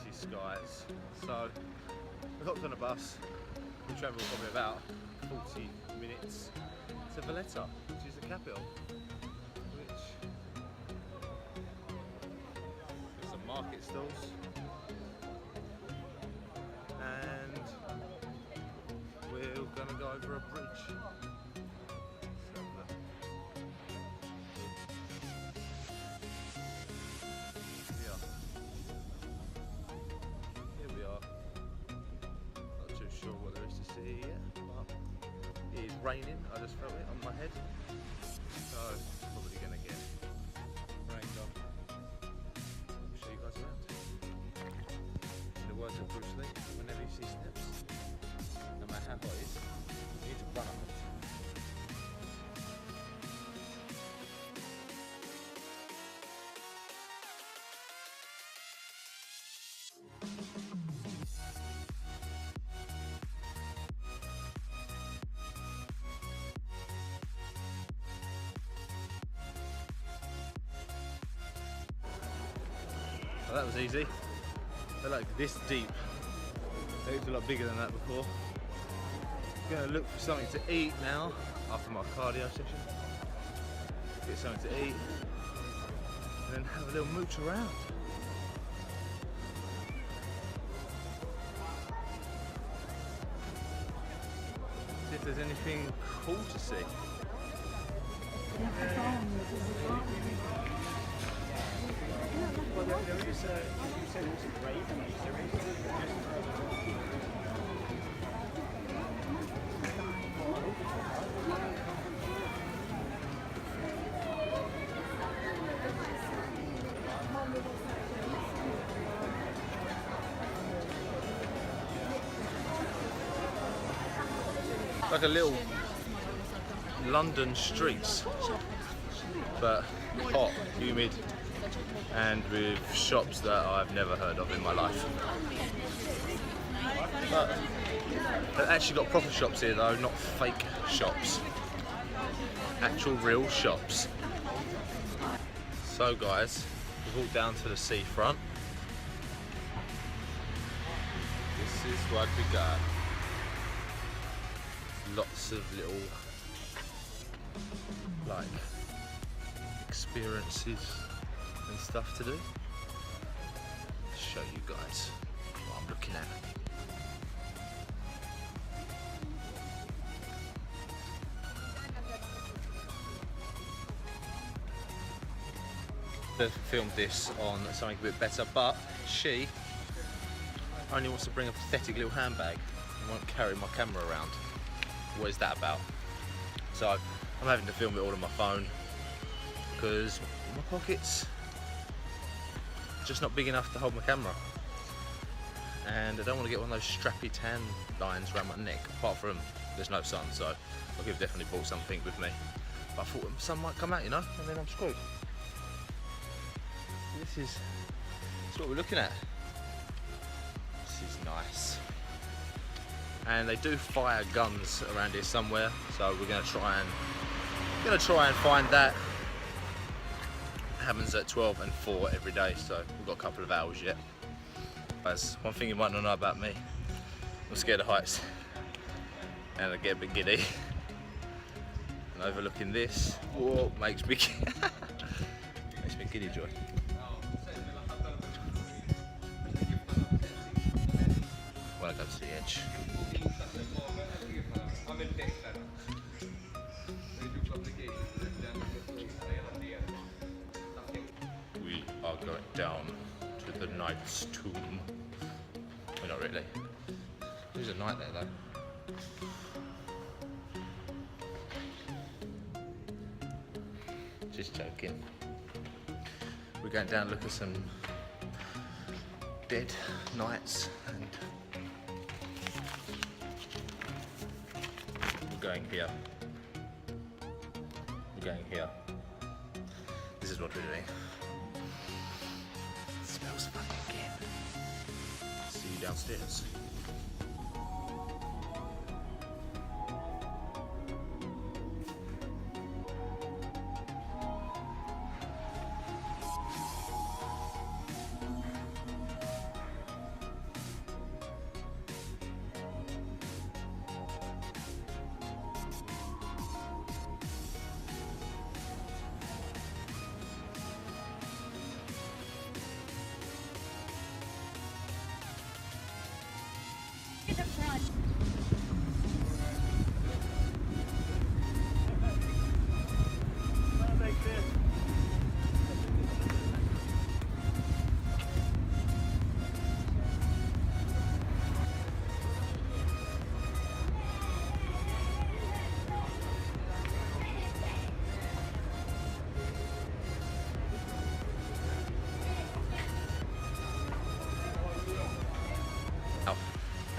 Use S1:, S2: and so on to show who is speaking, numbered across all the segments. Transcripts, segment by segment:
S1: city skies. So we hopped on a bus. We travelled probably about 40 minutes to Valletta, which is the capital. There's some market stalls, and we're going to go over a bridge. Here we are. Not too sure what there is to see yet, but it is raining. I just felt it on my head, so probably going to get rained on. I'll show you guys around. In the words of Bruce Lee, whenever you see steps, no matter how hot it is, you need to run up it. Well, that was easy. They're like this deep. They looked a lot bigger than that before. I'm gonna look for something to eat now after my cardio session. Get something to eat and then have a little mooch around. See if there's anything cool to see. Well, there is you said it was a grave, like a little London streets, but hot, humid, and with shops that I've never heard of in my life. But they've actually got proper shops here though, not fake shops. Actual real shops. So guys, we've walked down to the seafront. This is what we got. Lots of little like experiences and stuff to do. I'll show you guys what I'm looking at. I've filmed this on something a bit better, but she only wants to bring a pathetic little handbag and won't carry my camera around. What is that about? So I'm having to film it all on my phone because my pockets just not big enough to hold my camera, and I don't want to get one of those strappy tan lines around my neck. Apart from there's no sun, so I could have definitely brought something with me, but I thought the sun might come out, you know, and then I'm screwed. This is what we're looking at. This is nice, and they do fire guns around here somewhere, so we're going to try and find that. Happens at 12 and 4 every day, so we've got a couple of hours yet. That's one thing you might not know about me. I'm scared of heights and I get a bit giddy. And overlooking this, whoa, makes me giddy joy. When I go to the edge. We are going down to the knight's tomb. Well, not really. There's a knight there though. Just joking. We're going down to look at some dead knights, and we're going here. We're going here. This is what we're doing. It smells funny again. See you downstairs.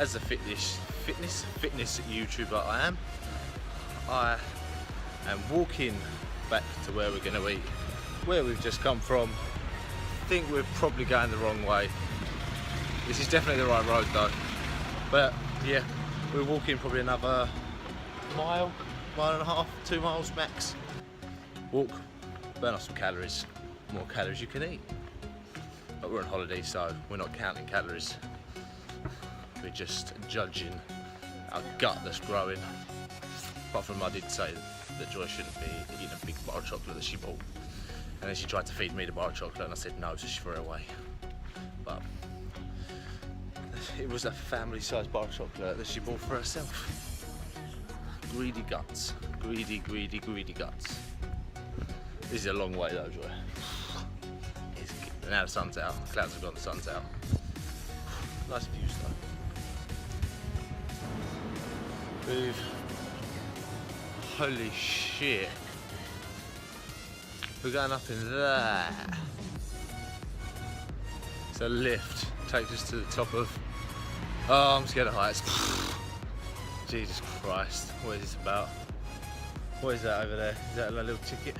S1: As a fitness YouTuber I am walking back to where we're going to eat, where we've just come from. I think we're probably going the wrong way. This is definitely the right road though. But yeah, we're walking probably another mile and a half, 2 miles max. Walk, burn off some calories. More calories you can eat. But we're on holiday, so we're not counting calories. We're just judging our gut that's growing. Apart from I did say that Joy shouldn't be eating a big bar of chocolate that she bought. And then she tried to feed me the bar of chocolate and I said no, so she threw it away. But it was a family-sized bar of chocolate that she bought for herself. Greedy guts. Greedy, greedy, greedy guts. This is a long way though, Joy. Now the sun's out, the clouds have gone, the sun's out. Nice views though. Holy shit. We're going up in there. It's a lift, takes us to the top of, oh, I'm scared of heights. Jesus Christ, what is this about? What is that over there? Is that a little ticket?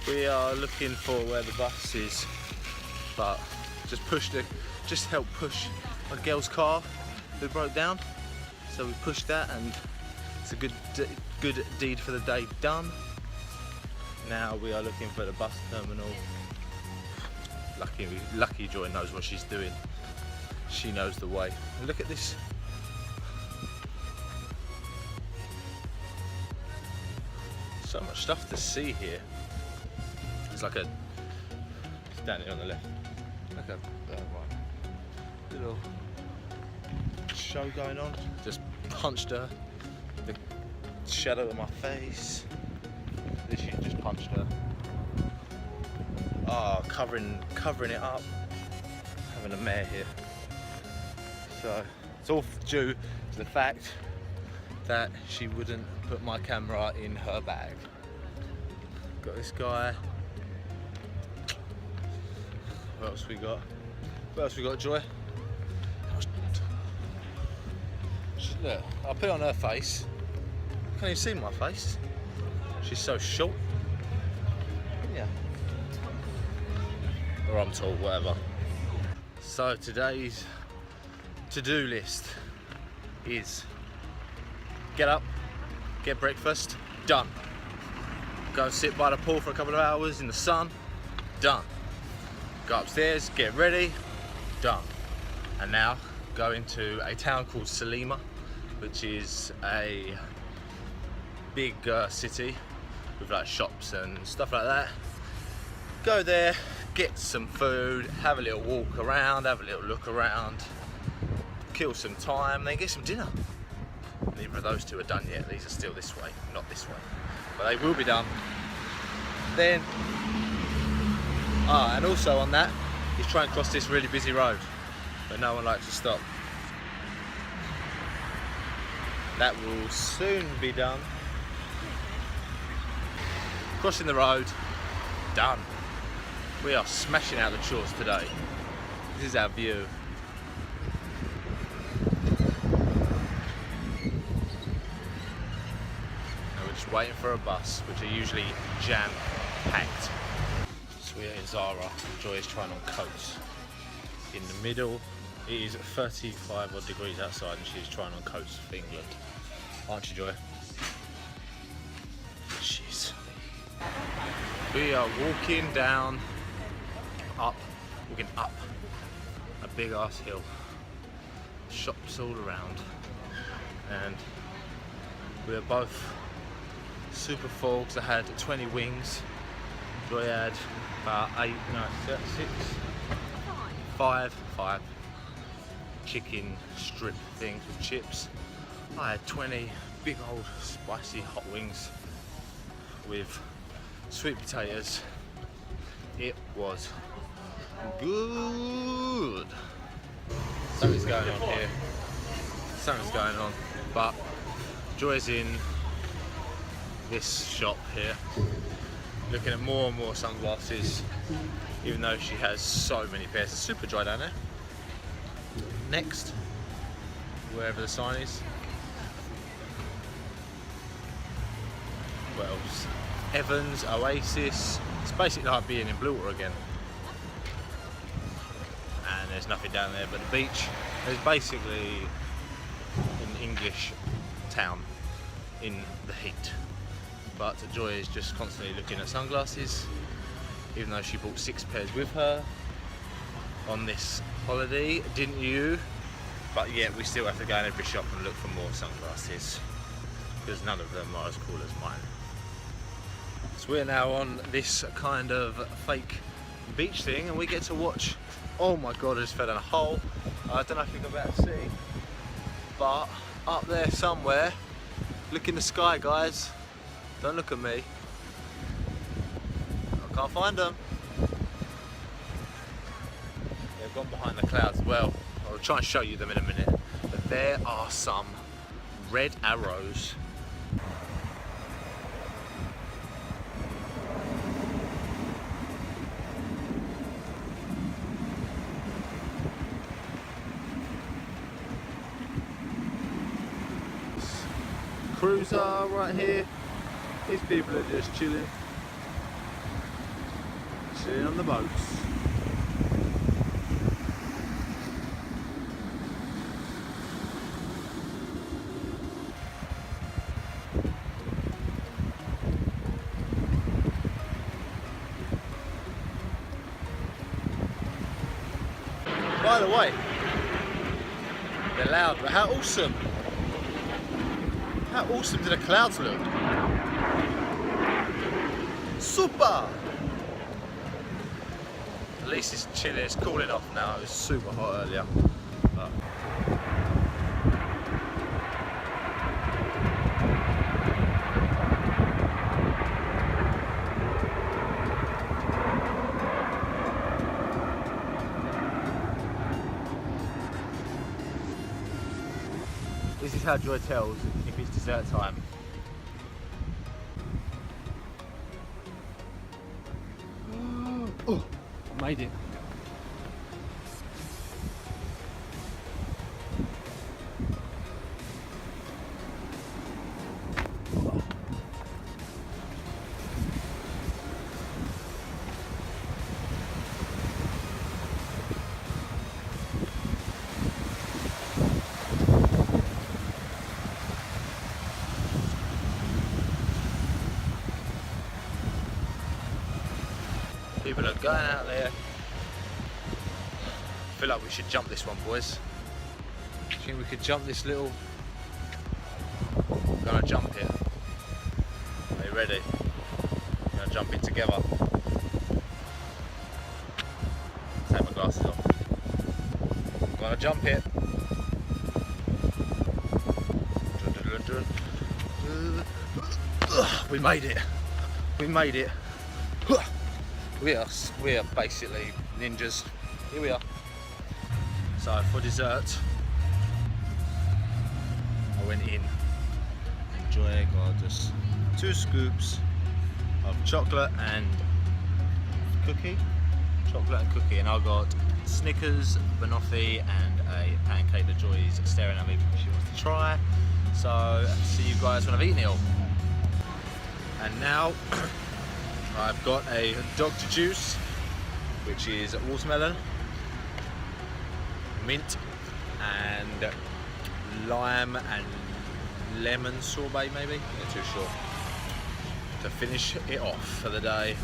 S1: We are looking for where the bus is, but just helped push a girl's car who broke down. So we pushed that, and it's a good deed for the day done. Now we are looking for the bus terminal. Lucky Joy knows what she's doing. She knows the way. And look at this. So much stuff to see here. It's like a, standing on the left, like a little show going on. Just punched her, the shadow of my face. She just punched her. Oh, covering it up, having a mare here. So it's all due to the fact that she wouldn't put my camera in her bag. Got this guy. What else we got? What else we got, Joy? Look, I'll put it on her face. Can't even see my face. She's so short. Yeah. Or I'm tall, whatever. So today's to-do list is get up, get breakfast, done. Go sit by the pool for a couple of hours in the sun, done. Go upstairs, get ready, done. And now go into a town called Salima, which is a big city with like shops and stuff like that. Go there, get some food, have a little walk around, have a little look around, kill some time, then get some dinner. Neither of those two are done yet. These are still this way, not this way, but they will be done. Then and also on that is try and cross this really busy road, but no one likes to stop. That will soon be done. Crossing the road, done. We are smashing out the chores today. This is our view. And we're just waiting for a bus, which are usually jam-packed. So we're in Zara. Joy is trying on coats. In the middle, it is 35 odd degrees outside and she's trying on coats for England. Aren't you, Joy? Jeez. We are walking down walking up a big ass hill, shops all around, and we were both super full because I had 20 wings. Joy had about 5 chicken strip things with chips. I had 20 big old spicy hot wings with sweet potatoes. It was good. Something's going on here. Something's going on. But Joy's in this shop here, looking at more and more sunglasses, even though she has so many pairs. It's super dry down there. Next, wherever the sign is. What else? Evans, Oasis. It's basically like being in Bluewater again. And there's nothing down there but the beach. There's basically an English town in the heat. But Joy is just constantly looking at sunglasses, even though she brought 6 pairs with her on this holiday, didn't you? But yet we still have to go in every shop and look for more sunglasses, because none of them are as cool as mine. So we're now on this kind of fake beach thing, and we get to watch, oh my god, I just fell in a hole. I don't know if you can better see, but up there somewhere, look in the sky guys, don't look at me, I can't find them. They've gone behind the clouds as well. I'll try and show you them in a minute, but there are some red arrows. Cruiser right here. These people are just chilling on the boats. By the way, they're loud, but how awesome! How awesome do the clouds look? Super! At least it's chilly, it's cooling off now. It was super hot earlier. But this is how Joy tells if it's dessert time. Oh, I made it. People are going out there. I feel like we should jump this one, boys. Do you think we could jump this little? We're gonna jump it. Are you ready? We're gonna jump it together. Take my glasses off. I'm gonna jump it. We made it. We made it. We are basically ninjas. Here we are. So for dessert, I went in and Joy got just 2 scoops of chocolate and cookie. Chocolate and cookie, and I got Snickers, banoffee, and a pancake that Joy's staring at me because she wants to try. So see you guys when I've eaten it all. And now I've got a Dr. Juice, which is watermelon, mint, and lime and lemon sorbet maybe, I'm not too sure, to finish it off for the day.